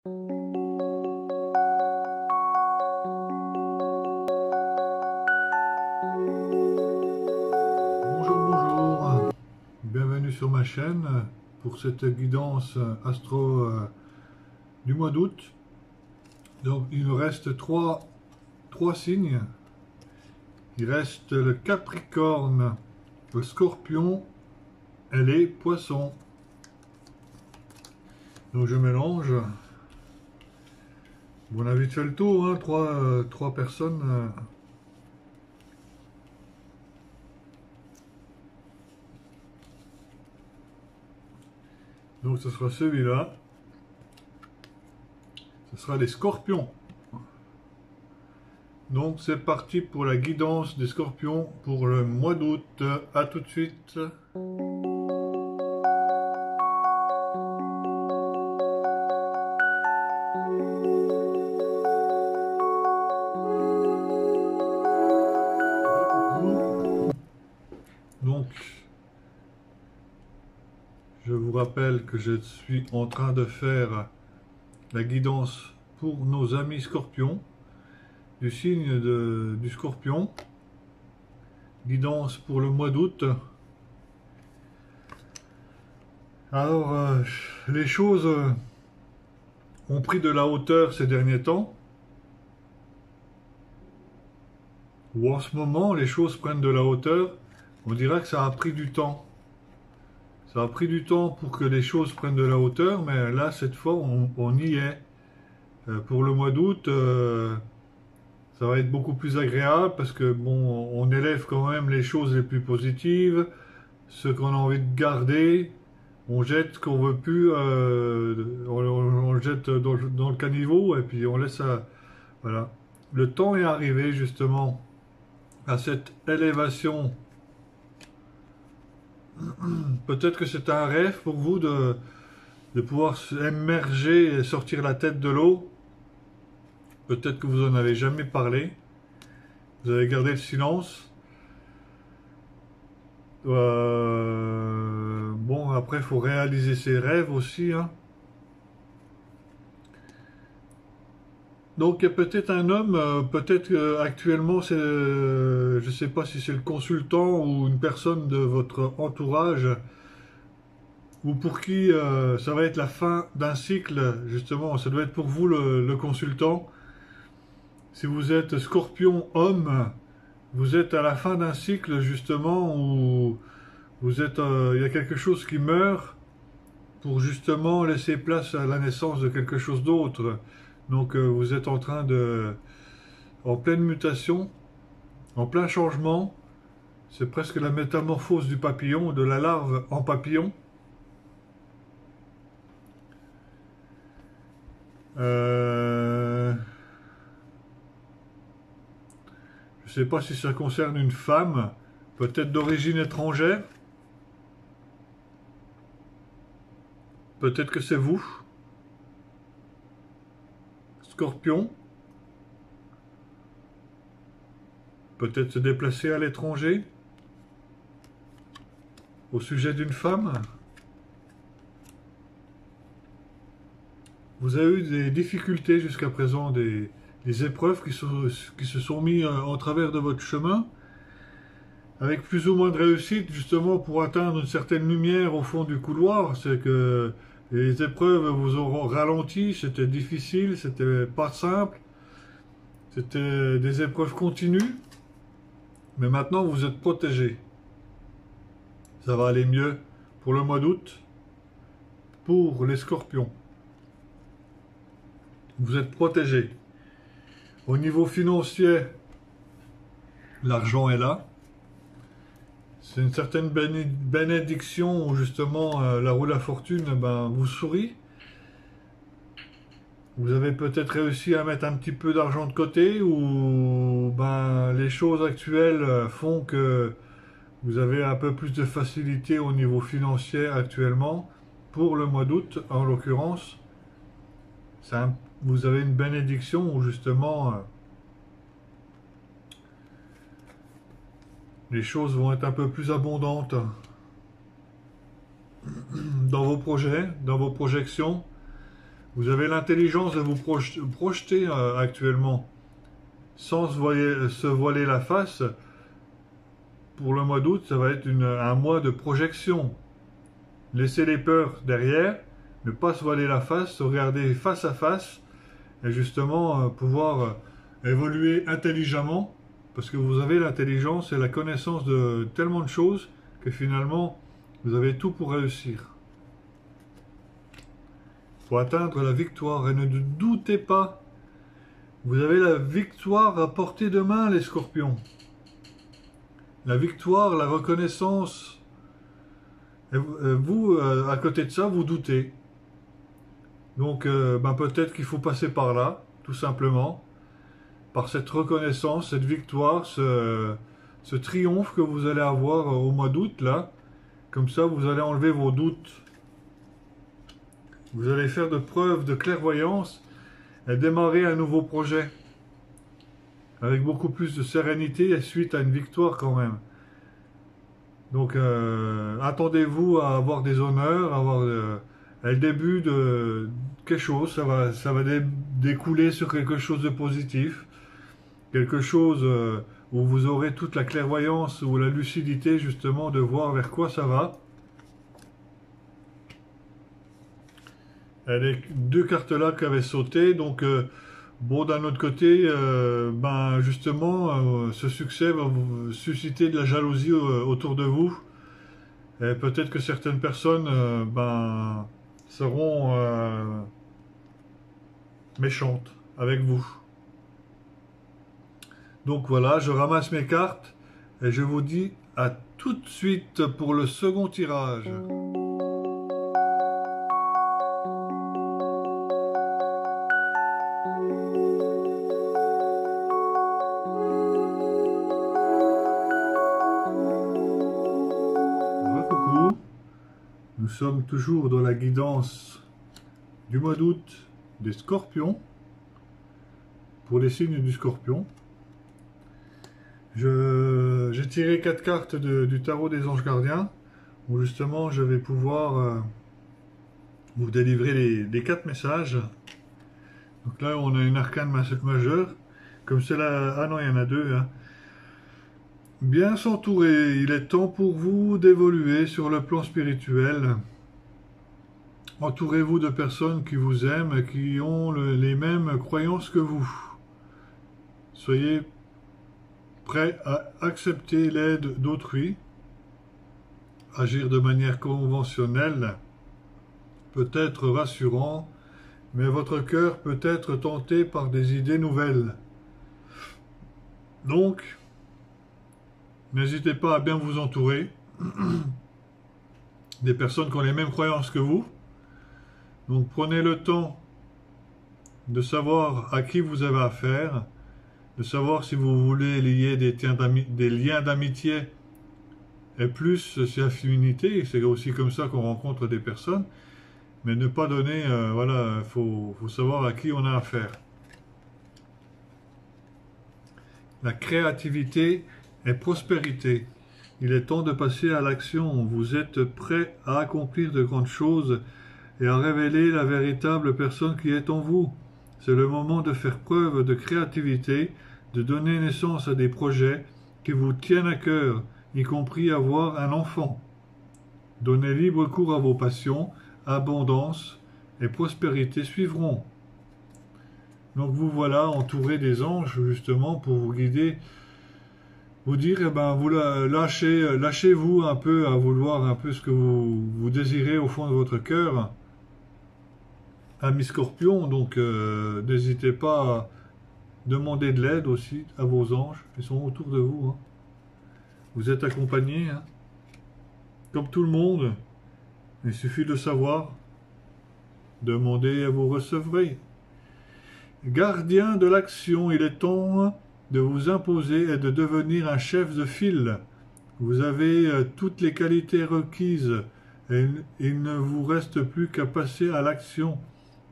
Bonjour, bonjour, bienvenue sur ma chaîne pour cette guidance astro du mois d'août. Donc il nous reste trois signes. Il reste le Capricorne, le Scorpion et les Poissons. Donc je mélange. Bon, on a vite fait le tour, hein, trois personnes. Donc ce sera celui-là. Ce sera les Scorpions. Donc c'est parti pour la guidance des Scorpions pour le mois d'août. À tout de suite. Donc, je vous rappelle que je suis en train de faire la guidance pour nos amis Scorpions, du signe du Scorpion. Guidance pour le mois d'août. Alors, les choses ont pris de la hauteur ces derniers temps. Ou en ce moment, les choses prennent de la hauteur. On dirait que ça a pris du temps. Ça a pris du temps pour que les choses prennent de la hauteur, mais là, cette fois, on y est. Pour le mois d'août, ça va être beaucoup plus agréable parce que, bon, on élève quand même les choses les plus positives, ce qu'on a envie de garder. On jette ce qu'on veut plus, on le jette dans le caniveau et puis on laisse ça. Voilà. Le temps est arrivé justement à cette élévation. Peut-être que c'est un rêve pour vous de pouvoir s'immerger et sortir la tête de l'eau. Peut-être que vous en avez jamais parlé. Vous avez gardé le silence. Bon, après, il faut réaliser ses rêves aussi, hein. Donc, il y a peut-être un homme, peut-être actuellement, c'est, je ne sais pas si c'est le consultant ou une personne de votre entourage, ou pour qui ça va être la fin d'un cycle, justement, ça doit être pour vous le consultant. Si vous êtes Scorpion homme, vous êtes à la fin d'un cycle, justement, où vous êtes, il y a quelque chose qui meurt pour justement laisser place à la naissance de quelque chose d'autre. Donc vous êtes en pleine mutation, en plein changement. C'est presque la métamorphose du papillon, de la larve en papillon. Je ne sais pas si ça concerne une femme, peut-être d'origine étrangère. Peut-être que c'est vous. Scorpion. Peut-être se déplacer à l'étranger. Au sujet d'une femme. Vous avez eu des difficultés jusqu'à présent, des épreuves qui se sont mises en travers de votre chemin, avec plus ou moins de réussite, justement pour atteindre une certaine lumière au fond du couloir. C'est que les épreuves vous auront ralenti, c'était difficile, c'était pas simple, c'était des épreuves continues, mais maintenant vous êtes protégé. Ça va aller mieux pour le mois d'août, pour les Scorpions. Vous êtes protégé. Au niveau financier, l'argent est là. C'est une certaine bénédiction où justement la roue de la fortune vous sourit. Vous avez peut-être réussi à mettre un petit peu d'argent de côté ou les choses actuelles font que vous avez un peu plus de facilité au niveau financier actuellement. Pour le mois d'août, en l'occurrence, vous avez une bénédiction où justement les choses vont être un peu plus abondantes dans vos projets, dans vos projections. Vous avez l'intelligence de vous projeter actuellement sans se voiler la face. Pour le mois d'août, ça va être un mois de projection. Laissez les peurs derrière, ne pas se voiler la face, se regarder face à face et justement pouvoir évoluer intelligemment parce que vous avez l'intelligence et la connaissance de tellement de choses que finalement vous avez tout pour réussir. Pour atteindre la victoire et ne doutez pas, vous avez la victoire à portée de main les scorpions. La victoire, la reconnaissance, et vous, à côté de ça, vous doutez. Donc peut-être qu'il faut passer par là, tout simplement, par cette reconnaissance, cette victoire, ce triomphe que vous allez avoir au mois d'août, là. Comme ça, vous allez enlever vos doutes. Vous allez faire de preuves de clairvoyance et démarrer un nouveau projet. Avec beaucoup plus de sérénité et suite à une victoire quand même. Donc, attendez-vous à avoir des honneurs, à avoir le début de quelque chose. Ça va découler sur quelque chose de positif. Quelque chose où vous aurez toute la clairvoyance ou la lucidité justement de voir vers quoi ça va. Les deux cartes là qui avaient sauté, donc bon, d'un autre côté, justement, ce succès va vous susciter de la jalousie autour de vous. Et peut-être que certaines personnes seront méchantes avec vous. Donc voilà, je ramasse mes cartes et je vous dis à tout de suite pour le second tirage. Coucou, nous sommes toujours dans la guidance du mois d'août des scorpions, pour les signes du scorpion. J'ai tiré 4 cartes du tarot des anges gardiens, où justement je vais pouvoir vous délivrer les 4 messages. Donc là on a une arcane majeure, comme celle-là, ah non il y en a 2. Hein. Bien s'entourer, il est temps pour vous d'évoluer sur le plan spirituel. Entourez-vous de personnes qui vous aiment et qui ont les mêmes croyances que vous. Soyez prêt à accepter l'aide d'autrui, agir de manière conventionnelle, peut être rassurant, mais votre cœur peut être tenté par des idées nouvelles. Donc, n'hésitez pas à bien vous entourer des personnes qui ont les mêmes croyances que vous. Donc prenez le temps de savoir à qui vous avez affaire, de savoir si vous voulez lier des liens d'amitié et plus ces affinités. C'est aussi comme ça qu'on rencontre des personnes. Mais ne pas donner, voilà, faut savoir à qui on a affaire. La créativité et prospérité. Il est temps de passer à l'action. Vous êtes prêt à accomplir de grandes choses et à révéler la véritable personne qui est en vous. C'est le moment de faire preuve de créativité, de donner naissance à des projets qui vous tiennent à cœur, y compris avoir un enfant. Donnez libre cours à vos passions, abondance et prospérité suivront. Donc vous voilà entouré des anges justement pour vous guider, vous dire, lâchez-vous un peu à vouloir un peu ce que vous désirez au fond de votre cœur. Amis Scorpions, donc n'hésitez pas à demander de l'aide aussi à vos anges, ils sont autour de vous. Hein. Vous êtes accompagnés, hein. Comme tout le monde, il suffit de savoir, demandez et vous recevrez. Gardien de l'action, il est temps de vous imposer et de devenir un chef de file. Vous avez toutes les qualités requises et il ne vous reste plus qu'à passer à l'action.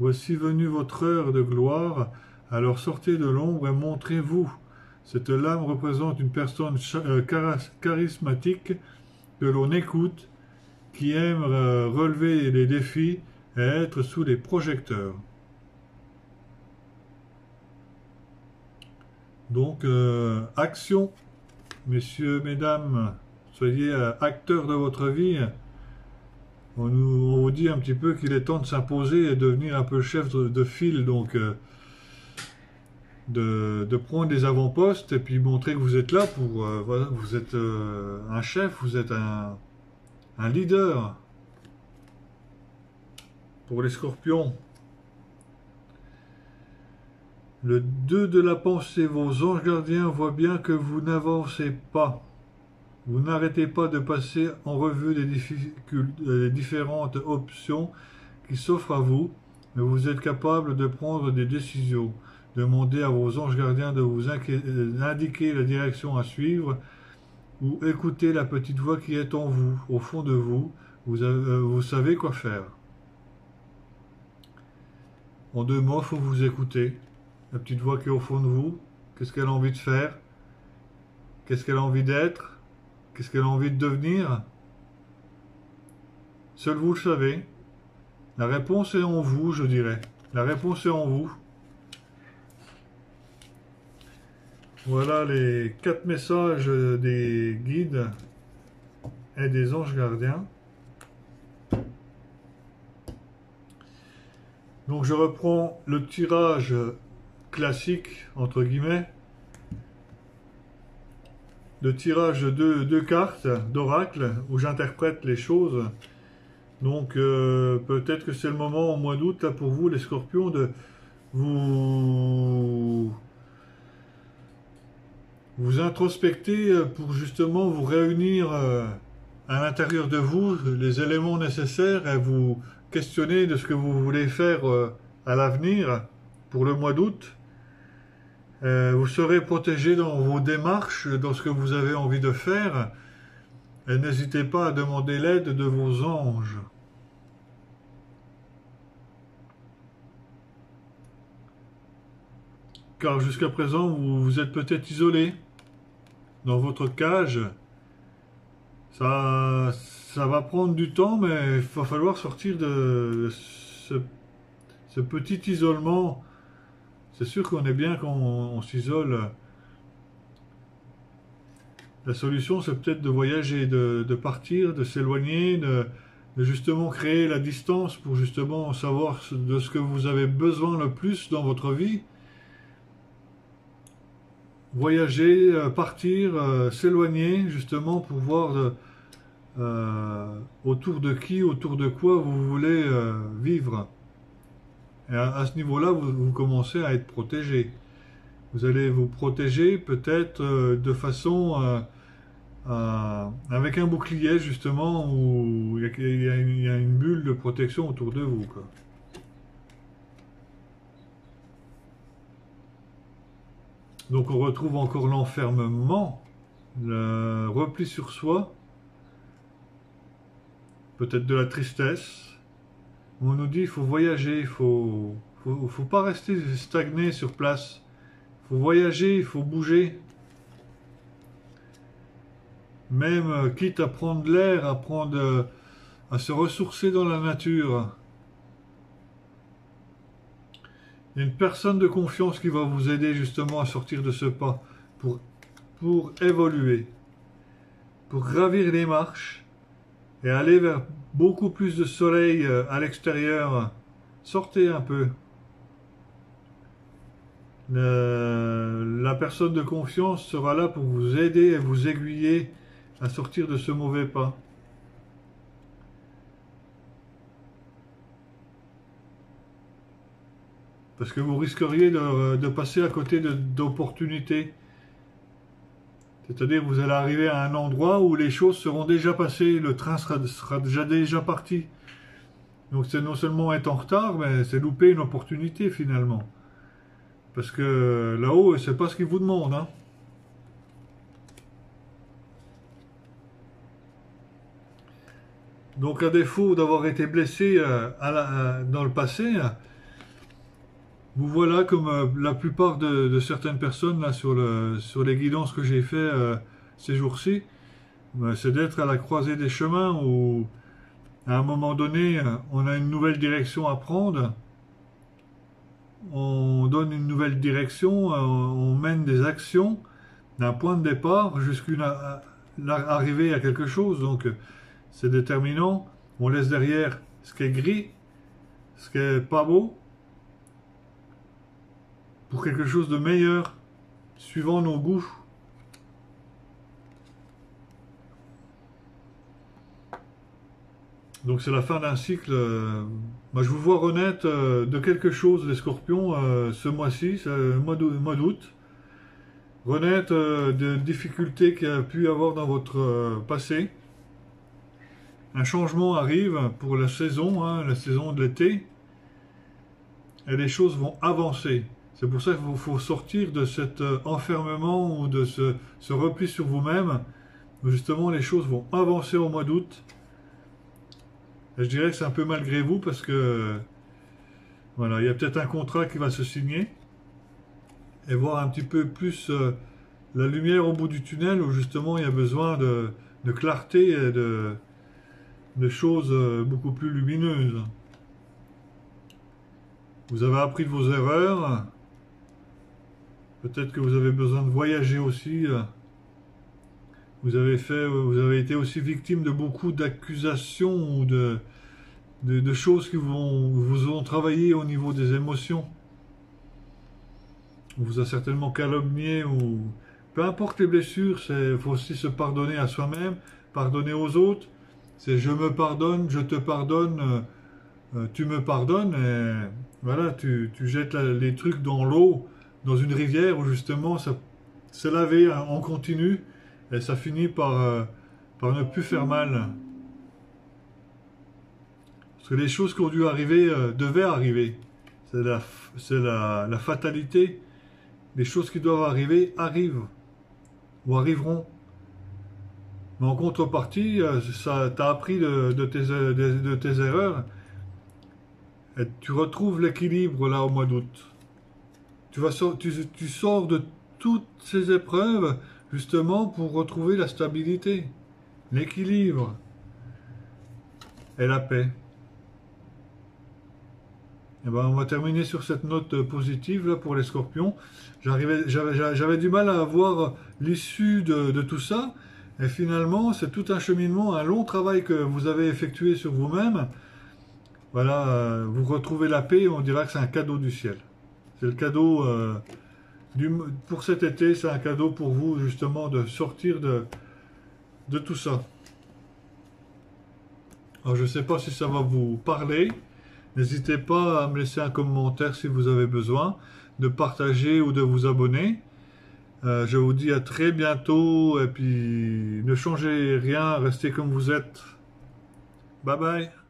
Voici venue votre heure de gloire, alors sortez de l'ombre et montrez-vous. Cette lame représente une personne charismatique que l'on écoute, qui aime relever les défis et être sous les projecteurs. Donc, action, messieurs, mesdames, soyez acteurs de votre vie. On vous dit un petit peu qu'il est temps de s'imposer et devenir un peu chef de file, donc de prendre des avant-postes et puis montrer que vous êtes là pour, voilà, vous êtes un chef, vous êtes un leader. Pour les scorpions, le 2 de la pensée, vos anges gardiens voient bien que vous n'avancez pas. Vous n'arrêtez pas de passer en revue les différentes options qui s'offrent à vous, mais vous êtes capable de prendre des décisions. Demandez à vos anges gardiens de vous indiquer la direction à suivre ou écoutez la petite voix qui est en vous, au fond de vous. Vous savez quoi faire. En 2 mots, il faut vous écouter. La petite voix qui est au fond de vous, qu'est-ce qu'elle a envie de faire? Qu'est-ce qu'elle a envie d'être? Qu'est-ce qu'elle a envie de devenir? Seul vous le savez. La réponse est en vous, je dirais. La réponse est en vous. Voilà les 4 messages des guides et des anges gardiens. Donc je reprends le tirage classique, entre guillemets, le tirage de 2 cartes d'oracle où j'interprète les choses. Donc peut-être que c'est le moment au mois d'août là pour vous les scorpions de vous introspecter pour justement vous réunir à l'intérieur de vous les éléments nécessaires et vous questionner de ce que vous voulez faire à l'avenir pour le mois d'août. Vous serez protégé dans vos démarches, dans ce que vous avez envie de faire. Et n'hésitez pas à demander l'aide de vos anges. Car jusqu'à présent, vous êtes peut-être isolé dans votre cage. Ça va prendre du temps, mais il va falloir sortir de ce petit isolement. C'est sûr qu'on est bien quand on s'isole. La solution, c'est peut-être de voyager, de partir, de s'éloigner, de justement créer la distance pour justement savoir de ce que vous avez besoin le plus dans votre vie. Voyager, partir, s'éloigner, justement pour voir autour de qui, autour de quoi vous voulez vivre. Et à ce niveau-là, vous commencez à être protégé. Vous allez vous protéger peut-être de façon avec un bouclier justement où il y a une bulle de protection autour de vous, quoi. Donc on retrouve encore l'enfermement, le repli sur soi, peut-être de la tristesse. On nous dit qu'il faut voyager, il faut pas rester stagné sur place. Il faut voyager, il faut bouger. Même quitte à prendre de l'air, à se ressourcer dans la nature. Il y a une personne de confiance qui va vous aider justement à sortir de ce pas pour évoluer, pour gravir les marches et aller vers beaucoup plus de soleil à l'extérieur. Sortez un peu. La personne de confiance sera là pour vous aider et vous aiguiller à sortir de ce mauvais pas. Parce que vous risqueriez de passer à côté d'opportunités. C'est-à-dire vous allez arriver à un endroit où les choses seront déjà passées, le train sera déjà parti. Donc c'est non seulement être en retard, mais c'est louper une opportunité finalement. Parce que là-haut, c'est pas ce qu'ils vous demandent, hein. Donc à défaut d'avoir été blessé dans le passé, vous voilà comme la plupart de certaines personnes là sur les guidances que j'ai fait ces jours-ci, c'est d'être à la croisée des chemins où à un moment donné on a une nouvelle direction à prendre on donne une nouvelle direction, on mène des actions d'un point de départ jusqu'à arriver à quelque chose. Donc c'est déterminant. On laisse derrière ce qui est gris, ce qui est pas beau, pour quelque chose de meilleur, suivant nos goûts. Donc c'est la fin d'un cycle. Moi, je vous vois renaître de quelque chose, les scorpions, ce mois-ci, mois d'août. Renaître de difficultés qu'il y a pu y avoir dans votre passé. Un changement arrive pour la saison de l'été. Et les choses vont avancer. C'est pour ça qu'il faut sortir de cet enfermement ou de ce repli sur vous-même. Où justement, les choses vont avancer au mois d'août. Et je dirais que c'est un peu malgré vous parce que voilà, il y a peut-être un contrat qui va se signer et voir un petit peu plus la lumière au bout du tunnel où justement il y a besoin de clarté et de choses beaucoup plus lumineuses. Vous avez appris de vos erreurs. Peut-être que vous avez besoin de voyager aussi. Vous avez été aussi victime de beaucoup d'accusations ou de choses qui vous ont travaillé au niveau des émotions. On vous a certainement calomnié ou... Peu importe les blessures, il faut aussi se pardonner à soi-même, pardonner aux autres. C'est je me pardonne, je te pardonne, tu me pardonnes. Et voilà, tu jettes les trucs dans l'eau, dans une rivière où justement ça s'est lavé en continu. Et ça finit par ne plus faire mal. Parce que les choses qui ont dû arriver devaient arriver. C'est la fatalité. Les choses qui doivent arriver arrivent. Ou arriveront. Mais en contrepartie, ça t'a appris de tes erreurs. Et tu retrouves l'équilibre là au mois d'août. Tu sors de toutes ces épreuves justement pour retrouver la stabilité, l'équilibre et la paix. Et ben, on va terminer sur cette note positive là pour les scorpions. J'avais du mal à voir l'issue de tout ça. Et finalement, c'est tout un cheminement, un long travail que vous avez effectué sur vous-même. Voilà, vous retrouvez la paix, on dira que c'est un cadeau du ciel. C'est le cadeau... pour cet été, c'est un cadeau pour vous, justement, de sortir de tout ça. Alors, je ne sais pas si ça va vous parler. N'hésitez pas à me laisser un commentaire si vous avez besoin, de partager ou de vous abonner. Je vous dis à très bientôt, et puis ne changez rien, restez comme vous êtes. Bye bye.